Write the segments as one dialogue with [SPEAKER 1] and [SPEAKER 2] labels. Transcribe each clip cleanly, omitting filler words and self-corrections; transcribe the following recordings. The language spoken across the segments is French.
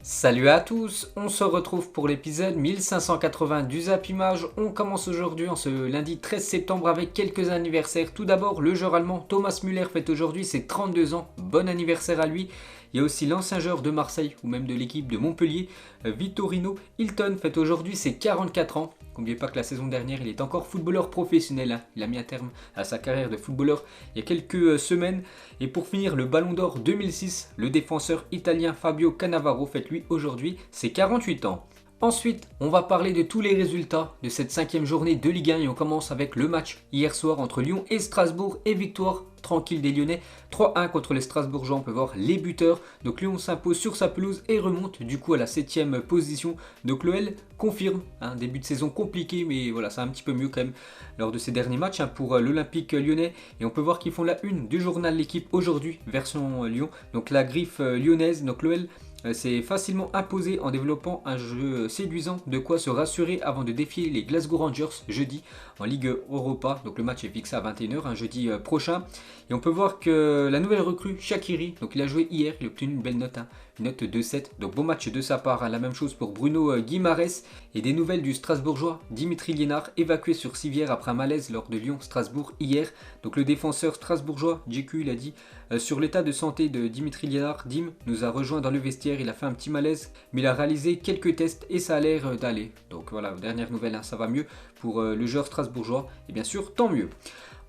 [SPEAKER 1] Salut à tous, on se retrouve pour l'épisode 1580 du Zap Image. On commence aujourd'hui en ce lundi 13 septembre avec quelques anniversaires. Tout d'abord, le joueur allemand Thomas Müller fête aujourd'hui ses 32 ans. Bon anniversaire à lui. Il y a aussi l'ancien joueur de Marseille ou même de l'équipe de Montpellier, Vittorino Hilton fête aujourd'hui ses 44 ans. N'oubliez pas que la saison dernière, il est encore footballeur professionnel. Il a mis un terme à sa carrière de footballeur il y a quelques semaines. Et pour finir, le Ballon d'Or 2006, le défenseur italien Fabio Cannavaro fête lui aujourd'hui ses 48 ans. Ensuite, on va parler de tous les résultats de cette 5e journée de Ligue 1 et on commence avec le match hier soir entre Lyon et Strasbourg et victoire tranquille des Lyonnais 3-1 contre les Strasbourgeois. On peut voir les buteurs. Donc Lyon s'impose sur sa pelouse et remonte du coup à la 7e position. Donc l'OL confirme un début de saison compliqué, mais voilà, c'est un petit peu mieux quand même lors de ces derniers matchs pour l'Olympique lyonnais. Et on peut voir qu'ils font la une du journal L'équipe aujourd'hui, version Lyon. Donc la griffe lyonnaise, donc l'OL s'est facilement imposé en développant un jeu séduisant, de quoi se rassurer avant de défier les Glasgow Rangers jeudi en Ligue Europa. Donc le match est fixé à 21h, un jeudi prochain. Et on peut voir que la nouvelle recrue Shaqiri, donc il a joué hier, il a obtenu une belle note, une note de 7. Donc bon match de sa part, la même chose pour Bruno Guimarães. Et des nouvelles du Strasbourgeois Dimitri Liénard, évacué sur civière après un malaise lors de Lyon-Strasbourg hier. Donc le défenseur strasbourgeois, JQ, il a dit sur l'état de santé de Dimitri Liénard, Dim nous a rejoint dans le vestiaire, il a fait un petit malaise, mais il a réalisé quelques tests et ça a l'air d'aller. Donc voilà, dernière nouvelle, ça va mieux pour le joueur strasbourgeois, et bien sûr, tant mieux.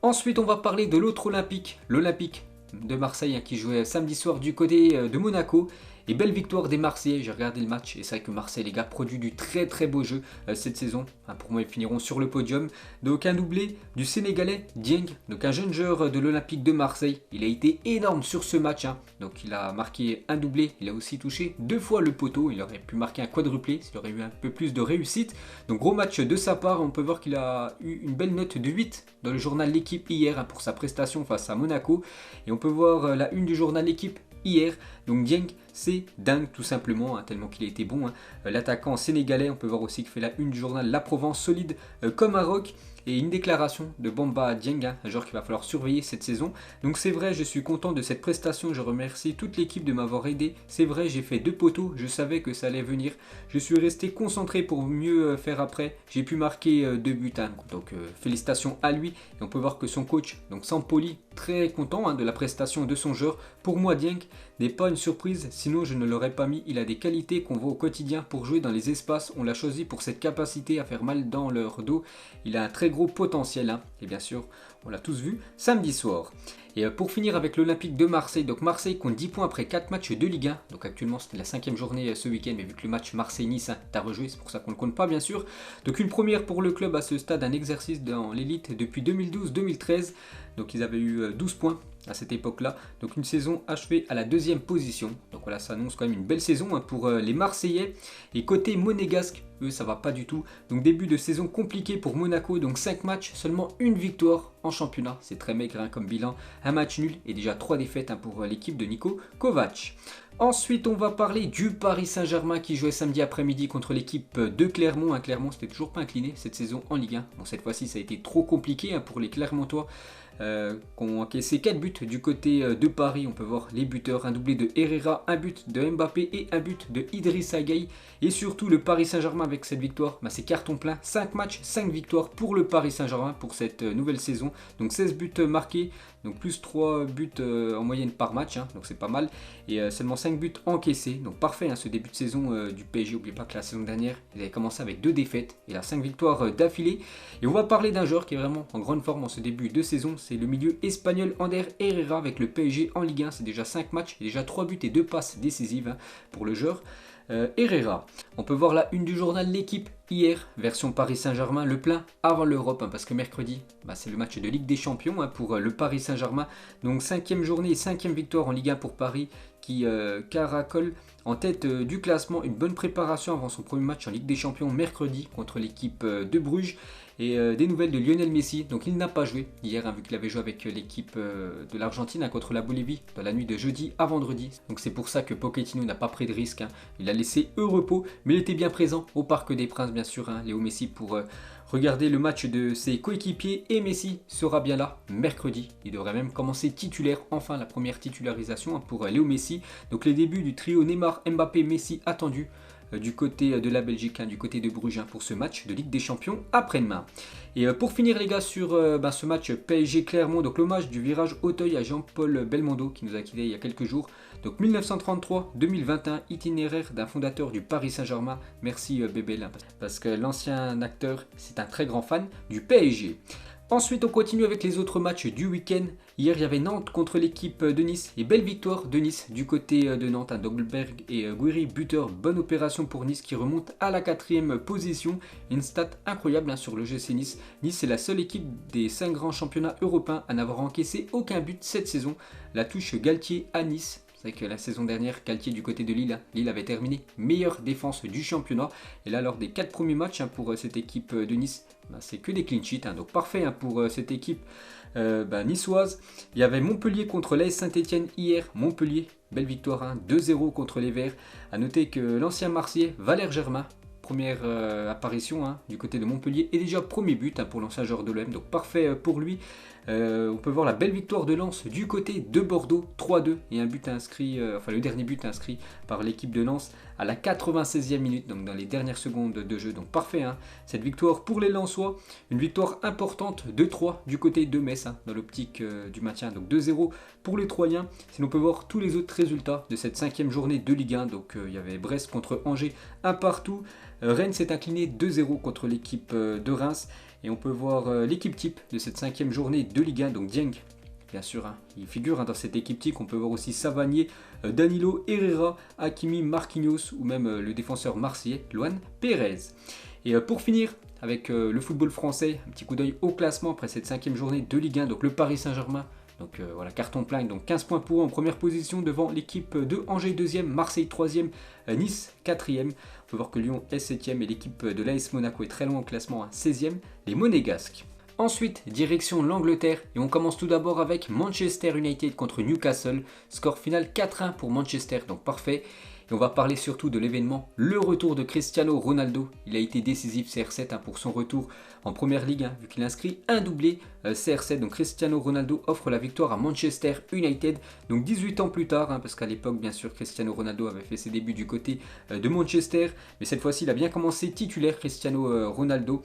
[SPEAKER 1] Ensuite, on va parler de l'autre Olympique, l'Olympique de Marseille, qui jouait samedi soir du côté de Monaco. Et belle victoire des Marseillais, j'ai regardé le match et c'est vrai que Marseille, les gars, produit du très très beau jeu cette saison. Pour moi, ils finiront sur le podium. Donc un doublé du Sénégalais Dieng, donc un jeune joueur de l'Olympique de Marseille. Il a été énorme sur ce match. Donc il a marqué un doublé, il a aussi touché 2 fois le poteau. Il aurait pu marquer un quadruplé s'il aurait eu un peu plus de réussite. Donc gros match de sa part, on peut voir qu'il a eu une belle note de 8 dans le journal L'équipe hier pour sa prestation face à Monaco. Et on peut voir la une du journal L'équipe hier. Donc Dieng, c'est dingue tout simplement, tellement qu'il a été bon. L'attaquant sénégalais, on peut voir aussi qu'il fait la une du journal La Provence, solide comme un roc. Et une déclaration de Bamba Dieng, un joueur qu'il va falloir surveiller cette saison. Donc c'est vrai, je suis content de cette prestation, je remercie toute l'équipe de m'avoir aidé. C'est vrai, j'ai fait 2 poteaux, je savais que ça allait venir. Je suis resté concentré pour mieux faire après. J'ai pu marquer 2 buts, donc félicitations à lui. Et on peut voir que son coach, donc Sampoli, très content de la prestation de son joueur. Pour moi, Dieng n'est pas une surprise, sinon je ne l'aurais pas mis. Il a des qualités qu'on voit au quotidien pour jouer dans les espaces. On l'a choisi pour cette capacité à faire mal dans leur dos. Il a un très gros potentiel, et bien sûr, on l'a tous vu samedi soir. Et pour finir avec l'Olympique de Marseille, donc Marseille compte 10 points après 4 matchs de Ligue 1. Donc actuellement c'était la 5e journée ce week-end, mais vu que le match Marseille-Nice est à rejouer, c'est pour ça qu'on ne le compte pas bien sûr. Donc une première pour le club à ce stade, un exercice dans l'élite depuis 2012-2013. Donc ils avaient eu 12 points à cette époque-là. Donc une saison achevée à la 2e position. Donc voilà, ça annonce quand même une belle saison pour les Marseillais. Et côté monégasque, eux ça va pas du tout. Donc début de saison compliqué pour Monaco. Donc 5 matchs, seulement une victoire en championnat. C'est très maigre comme bilan. Un match nul et déjà 3 défaites pour l'équipe de Niko Kovac. Ensuite, on va parler du Paris Saint-Germain qui jouait samedi après-midi contre l'équipe de Clermont. Clermont, c'était toujours pas incliné cette saison en Ligue 1. Bon, cette fois-ci, ça a été trop compliqué pour les Clermontois. Qui ont encaissé 4 buts du côté de Paris. On peut voir les buteurs, un doublé de Herrera, un but de Mbappé et un but de Idrissa Gueye. Et surtout le Paris Saint-Germain avec cette victoire, c'est carton plein, 5 matchs, 5 victoires pour le Paris Saint-Germain pour cette nouvelle saison. Donc 16 buts marqués, donc plus 3 buts en moyenne par match, donc c'est pas mal. Et seulement 5 buts encaissés, donc parfait ce début de saison du PSG. N'oubliez pas que la saison dernière, ils avaient commencé avec 2 défaites et là 5 victoires d'affilée. Et on va parler d'un joueur qui est vraiment en grande forme en ce début de saison, c'est le milieu espagnol Ander Herrera avec le PSG en Ligue 1. C'est déjà 5 matchs, et déjà 3 buts et 2 passes décisives pour le joueur. Herrera. On peut voir la une du journal L'équipe hier, version Paris Saint-Germain, le plein avant l'Europe, parce que mercredi, c'est le match de Ligue des Champions pour le Paris Saint-Germain. Donc 5e journée et 5e victoire en Ligue 1 pour Paris qui caracole en tête du classement. Une bonne préparation avant son premier match en Ligue des Champions mercredi contre l'équipe de Bruges. Et des nouvelles de Lionel Messi, donc il n'a pas joué hier vu qu'il avait joué avec l'équipe de l'Argentine contre la Bolivie dans la nuit de jeudi à vendredi. Donc c'est pour ça que Pochettino n'a pas pris de risque, il a laissé au repos, mais il était bien présent au Parc des Princes bien sûr, Léo Messi, pour regarder le match de ses coéquipiers, et Messi sera bien là mercredi. Il devrait même commencer titulaire, enfin la première titularisation pour Léo Messi. Donc les débuts du trio Neymar, Mbappé, Messi attendus du côté de la Belgique, du côté de Bruges pour ce match de Ligue des Champions après-demain. Et pour finir les gars sur ce match PSG Clermont, donc l'hommage du virage Auteuil à Jean-Paul Belmondo qui nous a quittés il y a quelques jours. Donc 1933-2021, itinéraire d'un fondateur du Paris Saint-Germain. Merci Bébel, parce que l'ancien acteur c'est un très grand fan du PSG. Ensuite, on continue avec les autres matchs du week-end. Hier, il y avait Nantes contre l'équipe de Nice et belle victoire de Nice du côté de Nantes. Dougberg et Guiri, buteur, bonne opération pour Nice qui remonte à la 4e position. Une stat incroyable sur le GC Nice. Nice est la seule équipe des 5 grands championnats européens à n'avoir encaissé aucun but cette saison. La touche Galtier à Nice. C'est vrai que la saison dernière, Galtier du côté de Lille, Lille avait terminé meilleure défense du championnat. Et là, lors des 4 premiers matchs pour cette équipe de Nice, c'est que des clean sheets. Donc parfait pour cette équipe niçoise. Il y avait Montpellier contre l'AS Saint-Etienne hier. Montpellier, belle victoire, 2-0 contre les Verts. A noter que l'ancien Marseillais, Valère Germain, première apparition du côté de Montpellier, et déjà premier but pour l'ancien joueur de l'OM. Donc parfait pour lui. On peut voir la belle victoire de Lens du côté de Bordeaux, 3-2, et un but inscrit, le dernier but inscrit par l'équipe de Lens à la 96e minute, donc dans les dernières secondes de jeu. Donc parfait, cette victoire pour les Lensois, une victoire importante, 2-3 du côté de Metz, dans l'optique du maintien, donc 2-0 pour les Troyens. Sinon on peut voir tous les autres résultats de cette 5e journée de Ligue 1, donc il y avait Brest contre Angers, un partout. Rennes s'est incliné 2-0 contre l'équipe de Reims. Et on peut voir l'équipe type de cette 5e journée de Ligue 1, donc Dieng, bien sûr, il figure dans cette équipe type. On peut voir aussi Savanier, Danilo, Herrera, Hakimi, Marquinhos, ou même le défenseur marseillais, Luan Pérez. Et pour finir avec le football français, un petit coup d'œil au classement après cette 5e journée de Ligue 1, donc le Paris Saint-Germain. Donc voilà, carton plein, donc 15 points pour eux en première position devant l'équipe de Angers 2e, Marseille 3e, Nice 4e. On peut voir que Lyon est 7e et l'équipe de l'AS Monaco est très loin au classement, 16e, les Monégasques. Ensuite, direction l'Angleterre, et on commence tout d'abord avec Manchester United contre Newcastle. Score final 4-1 pour Manchester, donc parfait. Et on va parler surtout de l'événement, le retour de Cristiano Ronaldo. Il a été décisif CR7 pour son retour en Première Ligue, vu qu'il inscrit un doublé CR7. Donc Cristiano Ronaldo offre la victoire à Manchester United, donc 18 ans plus tard, parce qu'à l'époque bien sûr Cristiano Ronaldo avait fait ses débuts du côté de Manchester, mais cette fois-ci il a bien commencé titulaire Cristiano Ronaldo,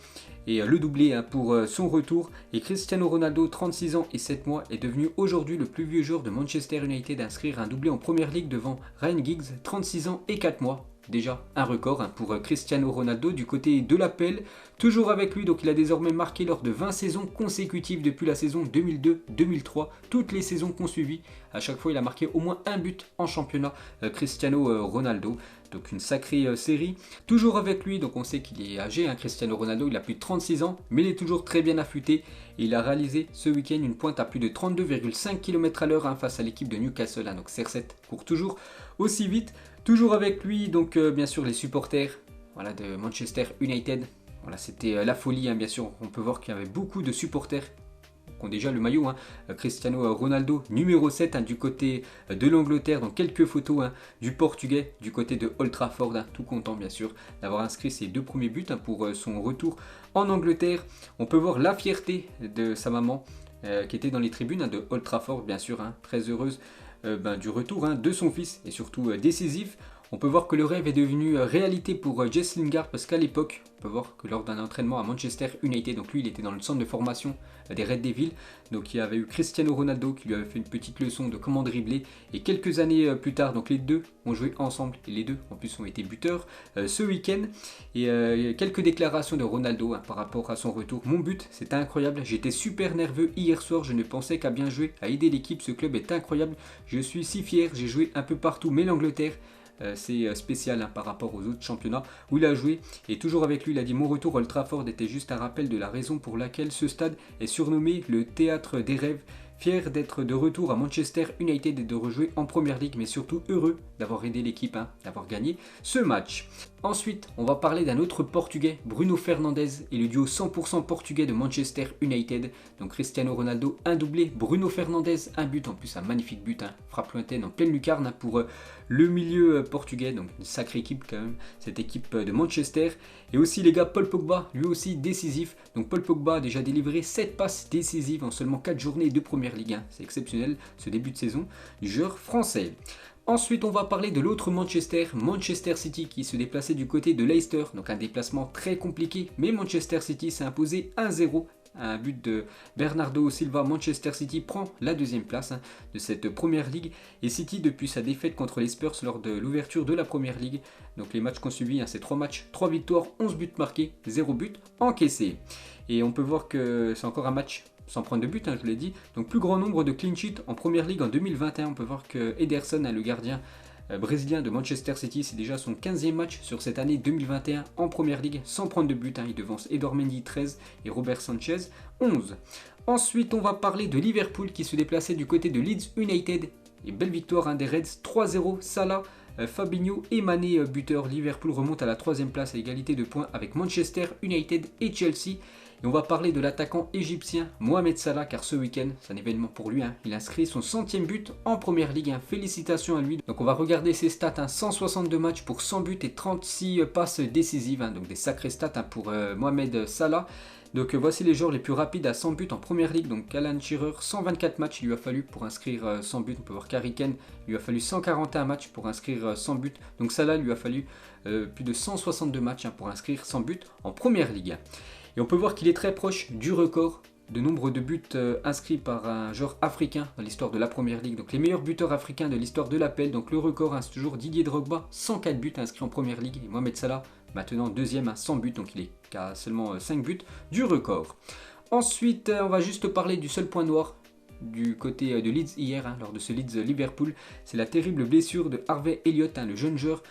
[SPEAKER 1] et le doublé pour son retour. Et Cristiano Ronaldo, 36 ans et 7 mois, est devenu aujourd'hui le plus vieux joueur de Manchester United à inscrire un doublé en Première Ligue devant Ryan Giggs, 36 ans et 4 mois. Déjà un record pour Cristiano Ronaldo du côté de l'APL, toujours avec lui. Donc il a désormais marqué lors de 20 saisons consécutives depuis la saison 2002-2003, toutes les saisons qu'on suivi. À chaque fois il a marqué au moins un but en championnat, Cristiano Ronaldo. Donc une sacrée série, toujours avec lui. Donc on sait qu'il est âgé, Cristiano Ronaldo, il a plus de 36 ans, mais il est toujours très bien affûté. Et il a réalisé ce week-end une pointe à plus de 32,5 km/h face à l'équipe de Newcastle. Donc CR7 court toujours aussi vite. Toujours avec lui, donc bien sûr les supporters de Manchester United. Voilà, c'était la folie, bien sûr. On peut voir qu'il y avait beaucoup de supporters qui ont déjà le maillot. Cristiano Ronaldo, numéro 7 du côté de l'Angleterre. Donc quelques photos du Portugais du côté de Old Trafford. Tout content bien sûr d'avoir inscrit ses 2 premiers buts pour son retour en Angleterre. On peut voir la fierté de sa maman qui était dans les tribunes de Old Trafford, bien sûr, très heureuse du retour de son fils, et surtout décisif. On peut voir que le rêve est devenu réalité pour Jess Lingard, parce qu'à l'époque, on peut voir que lors d'un entraînement à Manchester United, donc lui il était dans le centre de formation des Red Devils, donc il y avait eu Cristiano Ronaldo qui lui avait fait une petite leçon de comment dribbler, et quelques années plus tard, donc les deux ont joué ensemble, et les deux en plus ont été buteurs ce week-end. Et quelques déclarations de Ronaldo par rapport à son retour. Mon but, c'était incroyable, j'étais super nerveux hier soir, je ne pensais qu'à bien jouer, à aider l'équipe, ce club est incroyable, je suis si fier, j'ai joué un peu partout, mais l'Angleterre, c'est spécial par rapport aux autres championnats où il a joué. Et toujours avec lui, il a dit: mon retour à Old Trafford était juste un rappel de la raison pour laquelle ce stade est surnommé le théâtre des rêves. Fier d'être de retour à Manchester United et de rejouer en Première Ligue, mais surtout heureux d'avoir aidé l'équipe, d'avoir gagné ce match. Ensuite, on va parler d'un autre Portugais, Bruno Fernandes et le duo 100% portugais de Manchester United. Donc Cristiano Ronaldo, un doublé, Bruno Fernandes, un but, en plus un magnifique but, frappe lointaine en pleine lucarne pour le milieu portugais. Donc une sacrée équipe quand même, cette équipe de Manchester. Et aussi les gars, Paul Pogba, lui aussi décisif. Donc Paul Pogba a déjà délivré 7 passes décisives en seulement 4 journées de Première Ligue. C'est exceptionnel ce début de saison du joueur français. Ensuite, on va parler de l'autre Manchester City, qui se déplaçait du côté de Leicester. Donc un déplacement très compliqué, mais Manchester City s'est imposé 1-0. Un but de Bernardo Silva. Manchester City prend la deuxième place de cette Première Ligue. Et City, depuis sa défaite contre les Spurs lors de l'ouverture de la Première Ligue, donc les matchs qu'on suivi, c'est 3 matchs, 3 victoires, 11 buts marqués, 0 but encaissé. Et on peut voir que c'est encore un match sans prendre de but, je l'ai dit. Donc plus grand nombre de clean sheets en Première Ligue en 2021. On peut voir que Ederson, le gardien brésilien de Manchester City, c'est déjà son 15e match sur cette année 2021 en Première Ligue sans prendre de but. Il devance Edouard Mendy 13 et Robert Sanchez 11. Ensuite, on va parler de Liverpool qui se déplaçait du côté de Leeds United. Et belle victoire des Reds 3-0. Salah, Fabinho et Mané buteur. Liverpool remonte à la 3e place à égalité de points avec Manchester United et Chelsea. Et on va parler de l'attaquant égyptien Mohamed Salah, car ce week-end, c'est un événement pour lui. Il inscrit son 100e but en Première Ligue. Félicitations à lui. Donc on va regarder ses stats. 162 matchs pour 100 buts et 36 passes décisives. Donc des sacrées stats pour Mohamed Salah. Donc voici les joueurs les plus rapides à 100 buts en Première Ligue. Donc Alan Shearer, 124 matchs il lui a fallu pour inscrire 100 buts. On peut voir qu'Harry Kane, il lui a fallu 141 matchs pour inscrire 100 buts. Donc Salah, il lui a fallu plus de 162 matchs pour inscrire 100 buts en Première Ligue. Et on peut voir qu'il est très proche du record de nombre de buts inscrits par un joueur africain dans l'histoire de la Première Ligue. Donc les meilleurs buteurs africains de l'histoire de l'appel. Donc le record, c'est toujours Didier Drogba, 104 buts inscrits en Première Ligue. Et Mohamed Salah, maintenant deuxième à 100 buts. Donc il est qu'à seulement 5 buts du record. Ensuite, on va juste parler du seul point noir du côté de Leeds hier, lors de ce Leeds-Liverpool. C'est la terrible blessure de Harvey Elliott, le jeune joueur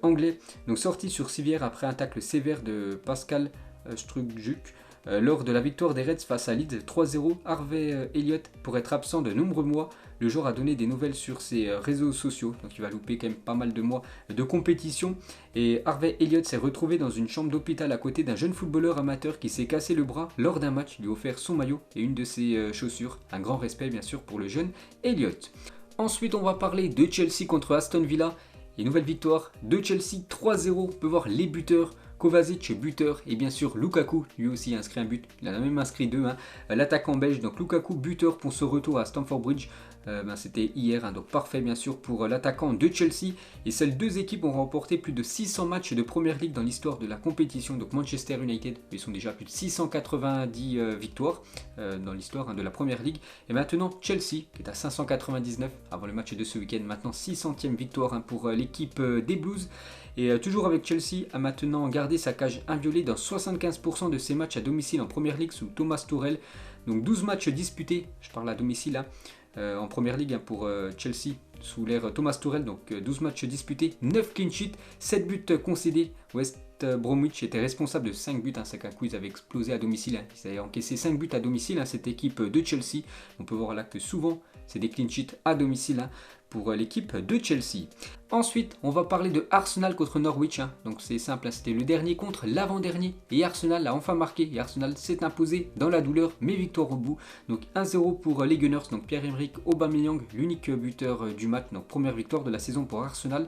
[SPEAKER 1] anglais. Donc sorti sur civière après un tacle sévère de Pascal Strujuk. Lors de la victoire des Reds face à Leeds 3-0, Harvey Elliott pourrait être absent de nombreux mois. Le joueur a donné des nouvelles sur ses réseaux sociaux, donc il va louper quand même pas mal de mois de compétition. Et Harvey Elliott s'est retrouvé dans une chambre d'hôpital à côté d'un jeune footballeur amateur qui s'est cassé le bras lors d'un match. Il lui a offert son maillot et une de ses chaussures. Un grand respect bien sûr pour le jeune Elliott. Ensuite, on va parler de Chelsea contre Aston Villa. Et nouvelle victoire de Chelsea 3-0. On peut voir les buteurs. Kovacic buteur et bien sûr Lukaku, lui aussi a inscrit un but, il en a même inscrit 2, l'attaquant belge. Donc Lukaku buteur pour ce retour à Stamford Bridge, c'était hier, donc parfait bien sûr pour l'attaquant de Chelsea. Et seules 2 équipes ont remporté plus de 600 matchs de Première Ligue dans l'histoire de la compétition. Donc Manchester United, ils sont déjà à plus de 690 victoires dans l'histoire de la Première Ligue. Et maintenant Chelsea qui est à 599 avant le match de ce week-end, maintenant 600e victoire pour l'équipe des Blues. Et toujours avec Chelsea, a maintenant gardé sa cage inviolée dans 75% de ses matchs à domicile en Première Ligue sous Thomas Tuchel. Donc 12 matchs disputés, je parle à domicile en Première Ligue pour Chelsea sous l'ère Thomas Tuchel. Donc 12 matchs disputés, 9 clean sheets, 7 buts concédés. West Bromwich était responsable de 5 buts, c'est qu'un coup ils avaient explosé à domicile. Ils avaient encaissé 5 buts à domicile, cette équipe de Chelsea. On peut voir là que souvent c'est des clean sheets à domicile pour l'équipe de Chelsea. Ensuite, on va parler de Arsenal contre Norwich. Donc c'est simple, c'était le dernier contre l'avant-dernier. Et Arsenal a enfin marqué. Et Arsenal s'est imposé dans la douleur, mais victoire au bout. Donc 1-0 pour les Gunners. Donc Pierre-Emerick Aubameyang, l'unique buteur du match. Donc première victoire de la saison pour Arsenal.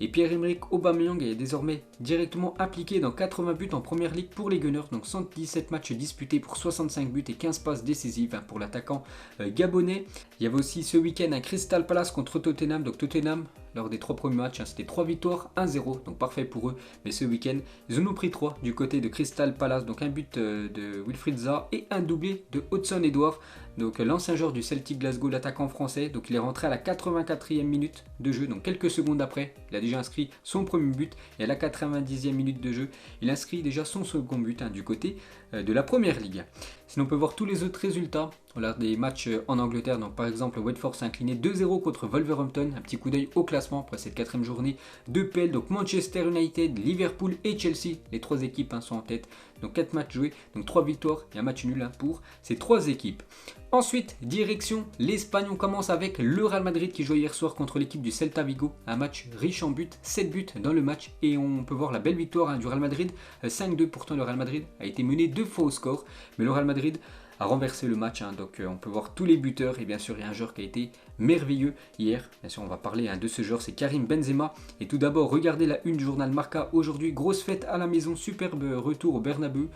[SPEAKER 1] Et Pierre-Emerick Aubameyang est désormais directement impliqué dans 80 buts en Première Ligue pour les Gunners. Donc 117 matchs disputés pour 65 buts et 15 passes décisives pour l'attaquant gabonais. Il y avait aussi ce week-end un Crystal Palace contre Tottenham. Donc Tottenham, lors des 3 premiers matchs, c'était 3 victoires, 1-0. Donc parfait pour eux. Mais ce week-end, ils en ont pris 3 du côté de Crystal Palace. Donc un but de Wilfried Zaha et un doublé de Hudson Edouard. Donc l'ancien joueur du Celtic Glasgow, l'attaquant français. Donc il est rentré à la 84e minute de jeu. Donc quelques secondes après, il a déjà inscrit son premier but. Et à la 90e minute de jeu, il inscrit déjà son second but du côté de la Première Ligue. Sinon on peut voir tous les autres résultats. On a des matchs en Angleterre. Donc par exemple, Watford s'est incliné 2-0 contre Wolverhampton. Un petit coup d'œil au classement après cette 4e journée de PL. Donc Manchester United, Liverpool et Chelsea. Les 3 équipes sont en tête donc 4 matchs joués, donc 3 victoires et un match nul pour ces 3 équipes. Ensuite, direction l'Espagne, on commence avec le Real Madrid qui joue hier soir contre l'équipe du Celta Vigo, un match riche en buts, 7 buts dans le match et on peut voir la belle victoire du Real Madrid, 5-2. Pourtant le Real Madrid a été mené 2 fois au score, mais le Real Madrid a renversé le match, donc on peut voir tous les buteurs et bien sûr il y a un joueur qui a été merveilleux hier. Bien sûr on va parler de ce joueur, c'est Karim Benzema. Et tout d'abord regardez la une du journal Marca aujourd'hui, grosse fête à la maison, superbe retour au Bernabeu,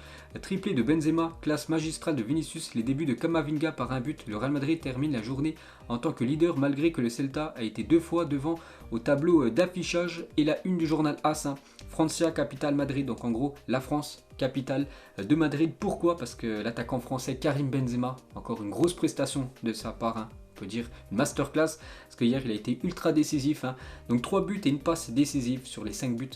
[SPEAKER 1] triplé de Benzema, classe magistrale de Vinicius, les débuts de Camavinga par un but. Le Real Madrid termine la journée en tant que leader malgré que le Celta a été 2 fois devant au tableau d'affichage. Et la une du journal AS, Francia capitale Madrid, donc en gros la France capitale de Madrid. Pourquoi? Parce que l'attaquant français Karim Benzema, encore une grosse prestation de sa part, on peut dire une masterclass, parce que hier il a été ultra décisif, donc 3 buts et une passe décisive sur les 5 buts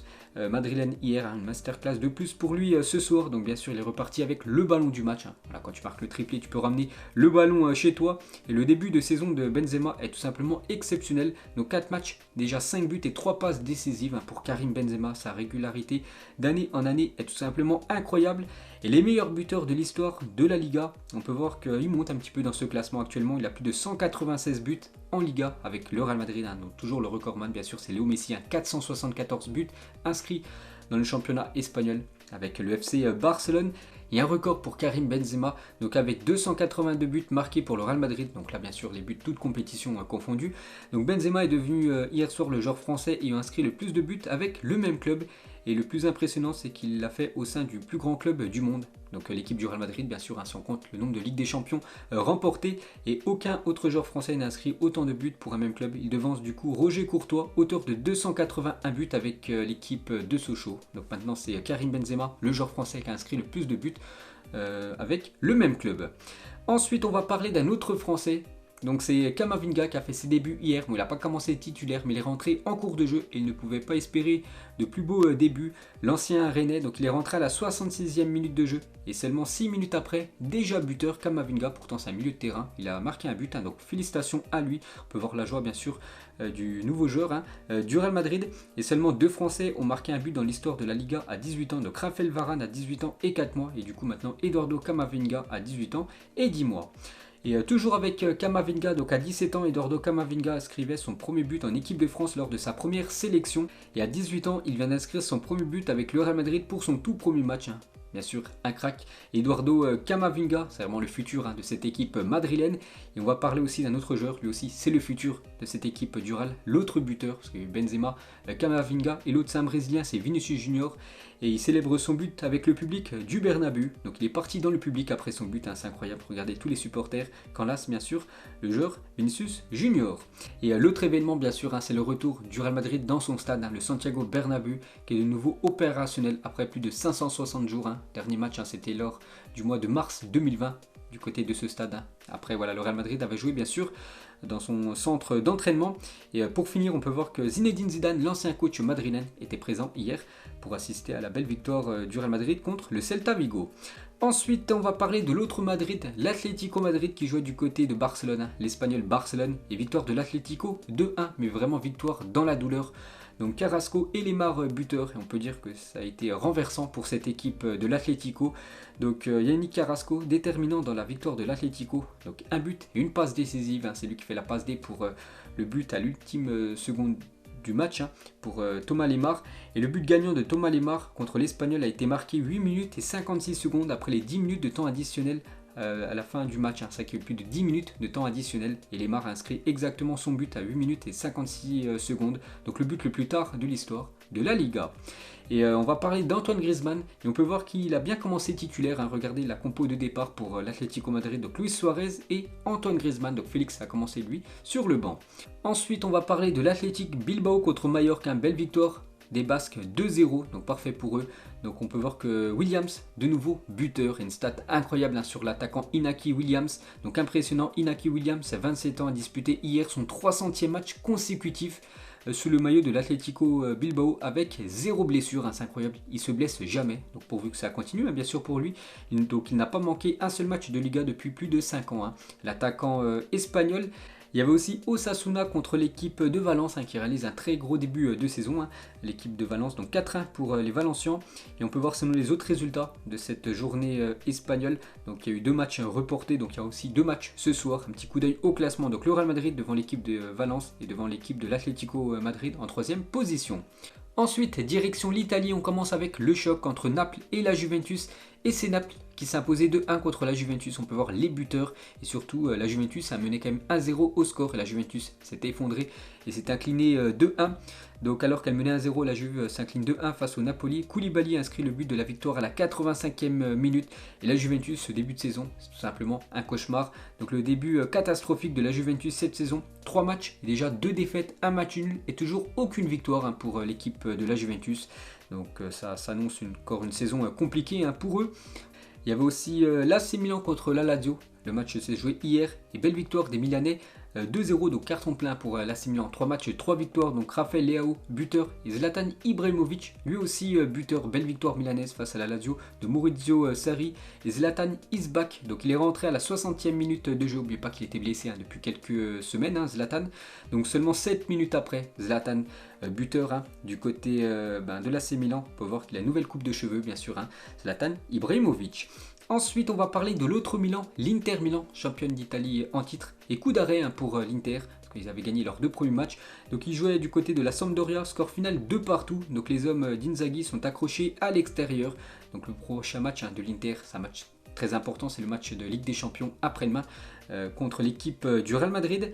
[SPEAKER 1] madrilènes hier, une masterclass de plus pour lui ce soir. Donc bien sûr il est reparti avec le ballon du match, voilà, quand tu marques le triplé tu peux ramener le ballon chez toi, et le début de saison de Benzema est tout simplement exceptionnel, donc 4 matchs, déjà 5 buts et 3 passes décisives pour Karim Benzema. Sa régularité d'année en année est tout simplement incroyable, et les meilleurs buteurs de l'histoire de la Liga, on peut voir qu'il monte un petit peu dans ce classement actuellement. Il a plus de 196 buts en Liga avec le Real Madrid, donc toujours le recordman bien sûr c'est Léo Messi, 474 buts inscrits dans le championnat espagnol avec le FC Barcelone. Et un record pour Karim Benzema, donc avec 282 buts marqués pour le Real Madrid, donc là bien sûr les buts toutes compétitions confondues. Donc Benzema est devenu hier soir le joueur français ayant inscrit le plus de buts avec le même club. Et le plus impressionnant, c'est qu'il l'a fait au sein du plus grand club du monde. Donc l'équipe du Real Madrid, bien sûr, si on compte le nombre de Ligue des Champions remportées. Et aucun autre joueur français n'a inscrit autant de buts pour un même club. Il devance du coup Roger Courtois, auteur de 281 buts avec l'équipe de Sochaux. Donc maintenant, c'est Karim Benzema, le joueur français qui a inscrit le plus de buts avec le même club. Ensuite, on va parler d'un autre Français. Donc c'est Camavinga qui a fait ses débuts hier, il n'a pas commencé titulaire, mais il est rentré en cours de jeu et il ne pouvait pas espérer de plus beaux débuts. L'ancien Rennais, donc il est rentré à la 66e minute de jeu et seulement 6 minutes après, déjà buteur Camavinga, pourtant c'est un milieu de terrain, il a marqué un but, donc félicitations à lui. On peut voir la joie bien sûr du nouveau joueur du Real Madrid, et seulement 2 Français ont marqué un but dans l'histoire de la Liga à 18 ans, donc Raphaël Varane à 18 ans et 4 mois, et du coup maintenant Eduardo Camavinga à 18 ans et 10 mois. Et toujours avec Camavinga, donc à 17 ans, Eduardo Camavinga inscrivait son premier but en équipe de France lors de sa première sélection. Et à 18 ans, il vient d'inscrire son premier but avec le Real Madrid pour son tout premier match. Bien sûr, un crack. Eduardo Camavinga, c'est vraiment le futur de cette équipe madrilène. Et on va parler aussi d'un autre joueur, lui aussi, c'est le futur de cette équipe du Real. L'autre buteur, parce que Benzema, Camavinga, et l'autre c'est un Brésilien, c'est Vinicius Junior. Et il célèbre son but avec le public du Bernabeu. Donc il est parti dans le public après son but, c'est incroyable. Regardez tous les supporters, qu'enlace bien sûr le joueur Vinicius Junior. Et l'autre événement bien sûr, c'est le retour du Real Madrid dans son stade, le Santiago Bernabéu, qui est de nouveau opérationnel après plus de 560 jours. Dernier match, c'était lors du mois de mars 2020 du côté de ce stade. Après voilà, le Real Madrid avait joué bien sûr dans son centre d'entraînement. Et pour finir, on peut voir que Zinedine Zidane, l'ancien coach madrilène, était présent hier pour assister à la belle victoire du Real Madrid contre le Celta Vigo. Ensuite, on va parler de l'autre Madrid, l'Atlético Madrid qui jouait du côté de Barcelone, l'Espagnol Barcelone, et victoire de l'Atlético 2-1, mais vraiment victoire dans la douleur. Donc Carrasco et Lemar buteurs, et on peut dire que ça a été renversant pour cette équipe de l'Atlético. Donc Yannick Carrasco déterminant dans la victoire de l'Atlético, donc un but et une passe décisive, c'est lui qui fait la passe D pour le but à l'ultime seconde du match pour Thomas Lemar. Et le but gagnant de Thomas Lemar contre l'Espagnol a été marqué 8 minutes et 56 secondes après les 10 minutes de temps additionnel à la fin du match. Ça qui est plus de 10 minutes de temps additionnel, et Lemar a inscrit exactement son but à 8 minutes et 56 secondes, donc le but le plus tard de l'histoire de la Liga. Et on va parler d'Antoine Griezmann, et on peut voir qu'il a bien commencé titulaire. Regardez la compo de départ pour l'Atlético Madrid, donc Luis Suarez et Antoine Griezmann, donc Félix a commencé lui sur le banc. Ensuite on va parler de l'Athletic Bilbao contre Mallorca, belle victoire des Basques 2-0, donc parfait pour eux. Donc on peut voir que Williams, de nouveau buteur, et une stat incroyable sur l'attaquant Inaki Williams. Donc impressionnant, Inaki Williams, 27 ans, a disputé hier son 300e match consécutif sous le maillot de l'Atlético Bilbao avec 0 blessure, c'est incroyable, il se blesse jamais, donc pourvu que ça continue bien sûr pour lui. Donc il n'a pas manqué un seul match de Liga depuis plus de 5 ans, l'attaquant espagnol. Il y avait aussi Osasuna contre l'équipe de Valence qui réalise un très gros début de saison. L'équipe de Valence, donc 4-1 pour les Valencians. Et on peut voir selon les autres résultats de cette journée espagnole. Donc il y a eu 2 matchs reportés, donc il y a aussi 2 matchs ce soir. Un petit coup d'œil au classement. Donc le Real Madrid devant l'équipe de Valence et devant l'équipe de l'Atlético Madrid en 3e position. Ensuite, direction l'Italie, on commence avec le choc entre Naples et la Juventus. Et c'est Naples qui s'imposait 2-1 contre la Juventus. On peut voir les buteurs et surtout la Juventus a mené quand même 1-0 au score. Et la Juventus s'était effondrée et s'est inclinée 2-1. Donc alors qu'elle menait 1-0, la Juve s'incline 2-1 face au Napoli. Koulibaly inscrit le but de la victoire à la 85e minute. Et la Juventus, ce début de saison, c'est tout simplement un cauchemar. Donc le début catastrophique de la Juventus cette saison. 3 matchs, et déjà 2 défaites, 1 match nul et toujours aucune victoire pour l'équipe de la Juventus. Donc ça s'annonce encore une saison compliquée pour eux. Il y avait aussi l'AC Milan contre la Lazio. Le match s'est joué hier et belle victoire des Milanais. 2-0, donc carton plein pour l'AC Milan. 3 matchs et 3 victoires. Donc Raphaël Leao, buteur. Et Zlatan Ibrahimovic, lui aussi buteur. Belle victoire milanaise face à la Lazio de Maurizio Sarri. Et Zlatan is back. Donc il est rentré à la 60e minute de jeu. N'oubliez pas qu'il était blessé depuis quelques semaines, Zlatan. Donc seulement 7 minutes après, Zlatan, buteur du côté de l'AC Milan. On peut voir qu'il a une nouvelle coupe de cheveux, bien sûr. Zlatan Ibrahimovic. Ensuite, on va parler de l'autre Milan, l'Inter Milan, championne d'Italie en titre. Et coup d'arrêt pour l'Inter, parce qu'ils avaient gagné leurs 2 premiers matchs. Donc ils jouaient du côté de la Sampdoria, score final 2 partout. Donc les hommes d'Inzaghi sont accrochés à l'extérieur. Donc le prochain match de l'Inter, c'est un match très important, c'est le match de Ligue des Champions après-demain contre l'équipe du Real Madrid.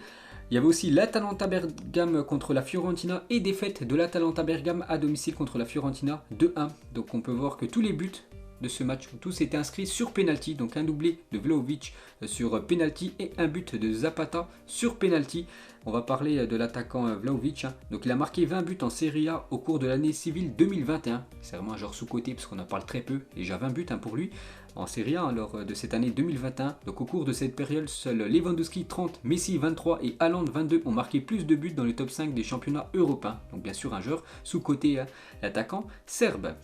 [SPEAKER 1] Il y avait aussi l'Atalanta Bergame contre la Fiorentina et défaite de l'Atalanta Bergame à domicile contre la Fiorentina 2-1. Donc on peut voir que tous les buts de ce match ont tous été inscrits sur penalty, donc un doublé de Vlahovic sur penalty et un but de Zapata sur penalty. On va parler de l'attaquant Vlahovic. Donc il a marqué 20 buts en Serie A au cours de l'année civile 2021. C'est vraiment un joueur sous-coté parce qu'on en parle très peu. Déjà 20 buts pour lui en Serie A lors de cette année 2021. Donc au cours de cette période, seuls Lewandowski 30, Messi 23 et Haaland 22 ont marqué plus de buts dans le top 5 des championnats européens. Donc bien sûr un joueur sous-coté, l'attaquant serbe.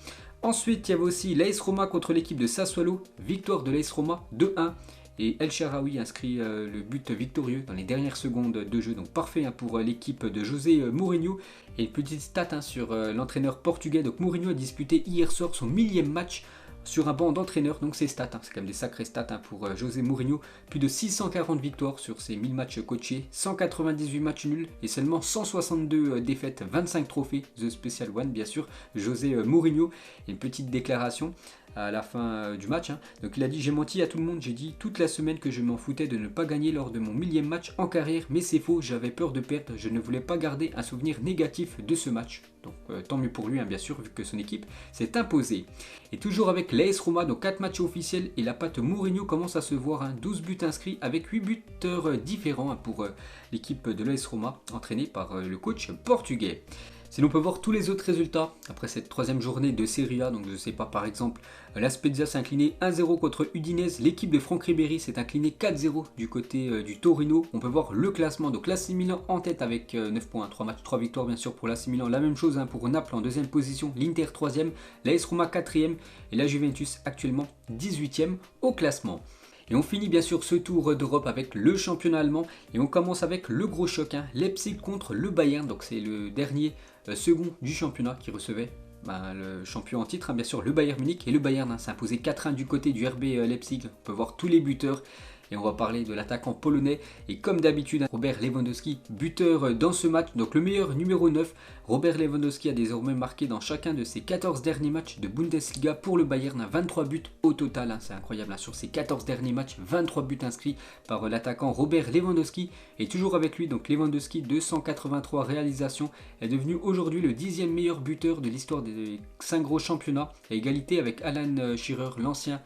[SPEAKER 1] Ensuite, il y avait aussi l'AS Roma contre l'équipe de Sassuolo. Victoire de l'AS Roma 2-1. Et El Shaarawy inscrit le but victorieux dans les dernières secondes de jeu. Donc parfait pour l'équipe de José Mourinho. Et une petite stat sur l'entraîneur portugais. Donc Mourinho a disputé hier soir son 1000e match sur un banc d'entraîneur. Donc c'est stats, c'est quand même des sacrés stats pour José Mourinho. Plus de 640 victoires sur ses 1000 matchs coachés, 198 matchs nuls et seulement 162 défaites, 25 trophées. The Special One, bien sûr, José Mourinho. Et une petite déclaration à la fin du match. Donc il a dit: j'ai menti à tout le monde, j'ai dit toute la semaine que je m'en foutais de ne pas gagner lors de mon 1000e match en carrière, mais c'est faux, j'avais peur de perdre, je ne voulais pas garder un souvenir négatif de ce match. Donc tant mieux pour lui, bien sûr, vu que son équipe s'est imposée. Et toujours avec l'AS Roma, donc 4 matchs officiels et la patte Mourinho commence à se voir, 12 buts inscrits avec 8 buteurs différents pour l'équipe de l'AS Roma, entraînée par le coach portugais. Sinon on peut voir tous les autres résultats après cette 3e journée de Serie A. Donc je ne sais pas, par exemple, la Spezia s'est inclinée 1-0 contre Udinese. L'équipe de Franck Ribéry s'est inclinée 4-0 du côté du Torino. On peut voir le classement. Donc l'AC Milan en tête avec 9 points, 3 matchs, 3 victoires bien sûr pour l'AC Milan. La même chose pour Naples en 2e position, l'Inter 3e, l'AS Roma 4e et la Juventus actuellement 18e au classement. Et on finit bien sûr ce tour d'Europe avec le championnat allemand et on commence avec le gros choc, Leipzig contre le Bayern. Donc c'est le dernier second du championnat qui recevait le champion en titre, bien sûr le Bayern Munich. Et le Bayern s'est imposé 4-1 du côté du RB Leipzig. On peut voir tous les buteurs. Et on va parler de l'attaquant polonais. Et comme d'habitude, Robert Lewandowski, buteur dans ce match. Donc le meilleur numéro 9. Robert Lewandowski a désormais marqué dans chacun de ses 14 derniers matchs de Bundesliga pour le Bayern. 23 buts au total. C'est incroyable. Sur ses 14 derniers matchs, 23 buts inscrits par l'attaquant Robert Lewandowski. Et toujours avec lui, donc Lewandowski, 283 réalisations. Est devenu aujourd'hui le 10e meilleur buteur de l'histoire des 5 gros championnats. À égalité avec Alan Shearer, l'ancien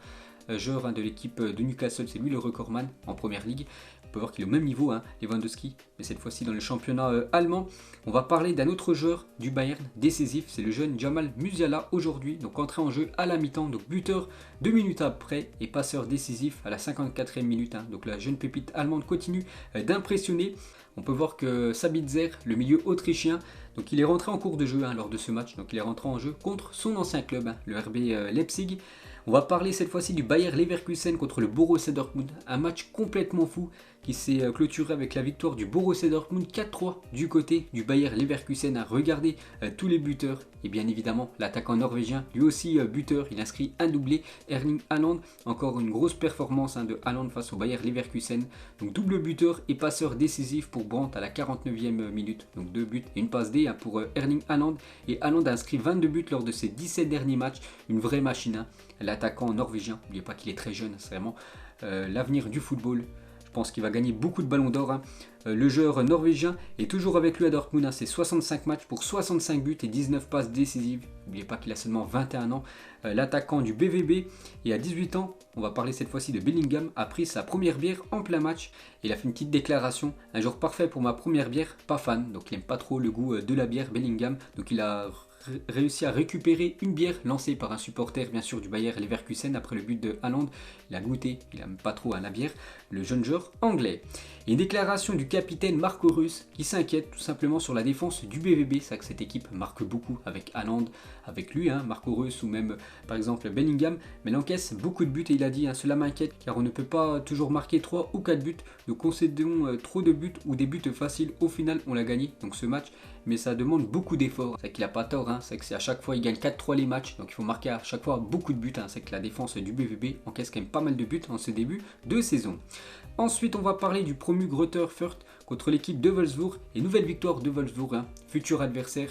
[SPEAKER 1] joueur de l'équipe de Newcastle, c'est lui le recordman en première ligue. On peut voir qu'il est au même niveau, Lewandowski, mais cette fois-ci dans le championnat allemand. On va parler d'un autre joueur du Bayern décisif, c'est le jeune Jamal Musiala aujourd'hui, donc entré en jeu à la mi-temps, donc buteur 2 minutes après et passeur décisif à la 54e minute. Donc la jeune pépite allemande continue d'impressionner. on peut voir que Sabitzer, le milieu autrichien, donc il est rentré en cours de jeu lors de ce match, donc il est rentré en jeu contre son ancien club, le RB Leipzig. On va parler cette fois-ci du Bayer Leverkusen contre le Borussia Dortmund, un match complètement fou qui s'est clôturé avec la victoire du Borussia Dortmund 4-3 du côté du Bayer Leverkusen. À regarder tous les buteurs et bien évidemment l'attaquant norvégien, lui aussi buteur, il inscrit un doublé. Erling Haaland, encore une grosse performance de Haaland face au Bayer Leverkusen, donc double buteur et passeur décisif pour Brandt à la 49e minute, donc 2 buts et une passe D pour Erling Haaland, et Haaland a inscrit 22 buts lors de ses 17 derniers matchs, une vraie machine. L'attaquant norvégien, n'oubliez pas qu'il est très jeune, c'est vraiment l'avenir du football. Je pense qu'il va gagner beaucoup de ballons d'or. Le joueur norvégien est toujours avec lui à Dortmund. C'est 65 matchs pour 65 buts et 19 passes décisives. N'oubliez pas qu'il a seulement 21 ans. L'attaquant du BVB, et à 18 ans, on va parler cette fois-ci de Bellingham, a pris sa première bière en plein match. Il a fait une petite déclaration: un jour parfait pour ma première bière, pas fan. Donc il n'aime pas trop le goût de la bière, Bellingham. Donc il a réussi à récupérer une bière lancée par un supporter bien sûr du Bayer Leverkusen après le but de Haaland. Il a goûté, il n'aime pas trop la bière, le jeune joueur anglais. Et une déclaration du capitaine Marco Reus qui s'inquiète tout simplement sur la défense du BVB. C'est vrai que cette équipe marque beaucoup avec Haaland, avec lui, Marco Reus, ou même par exemple Bellingham, mais l'encaisse beaucoup de buts et il a dit: cela m'inquiète car on ne peut pas toujours marquer 3 ou 4 buts, nous concédons trop de buts ou des buts faciles. Au final on l'a gagné donc ce match, mais ça demande beaucoup d'efforts. C'est qu'il n'a pas tort, c'est que c'est à chaque fois il gagne 4-3 les matchs, donc il faut marquer à chaque fois beaucoup de buts. C'est que la défense du BVB encaisse quand même pas mal de buts en ce début de saison. Ensuite on va parler du promu Greuther Fürth contre l'équipe de Wolfsburg, et nouvelle victoire de Wolfsburg, futur adversaire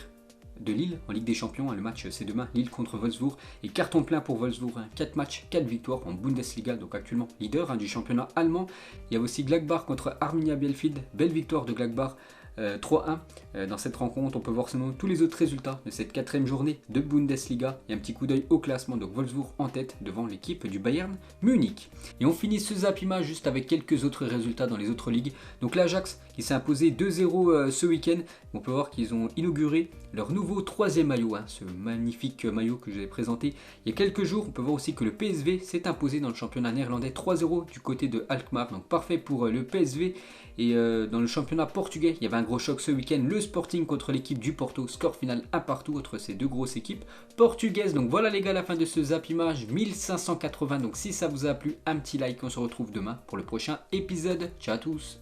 [SPEAKER 1] de Lille en Ligue des Champions. Le match c'est demain, Lille contre Wolfsburg, et carton plein pour Wolfsburg, 4 matchs, 4 victoires en Bundesliga, donc actuellement leader du championnat allemand. Il y a aussi Gladbach contre Arminia Bielefeld, belle victoire de Gladbach, 3-1 dans cette rencontre. On peut voir sinon tous les autres résultats de cette 4e journée de Bundesliga et un petit coup d'œil au classement. Donc Wolfsburg en tête devant l'équipe du Bayern Munich. Et on finit ce Zapima juste avec quelques autres résultats dans les autres ligues. Donc l'Ajax qui s'est imposé 2-0 ce week-end. On peut voir qu'ils ont inauguré leur nouveau 3e maillot, ce magnifique maillot que je vous ai présenté il y a quelques jours. On peut voir aussi que le PSV s'est imposé dans le championnat néerlandais 3-0 du côté de Alkmaar, donc parfait pour le PSV. Et dans le championnat portugais, il y avait un gros choc ce week-end, le Sporting contre l'équipe du Porto, score final 1-1 entre ces deux grosses équipes portugaises. Donc voilà les gars, la fin de ce Zap Image 1580. Donc si ça vous a plu, un petit like, on se retrouve demain pour le prochain épisode. Ciao à tous.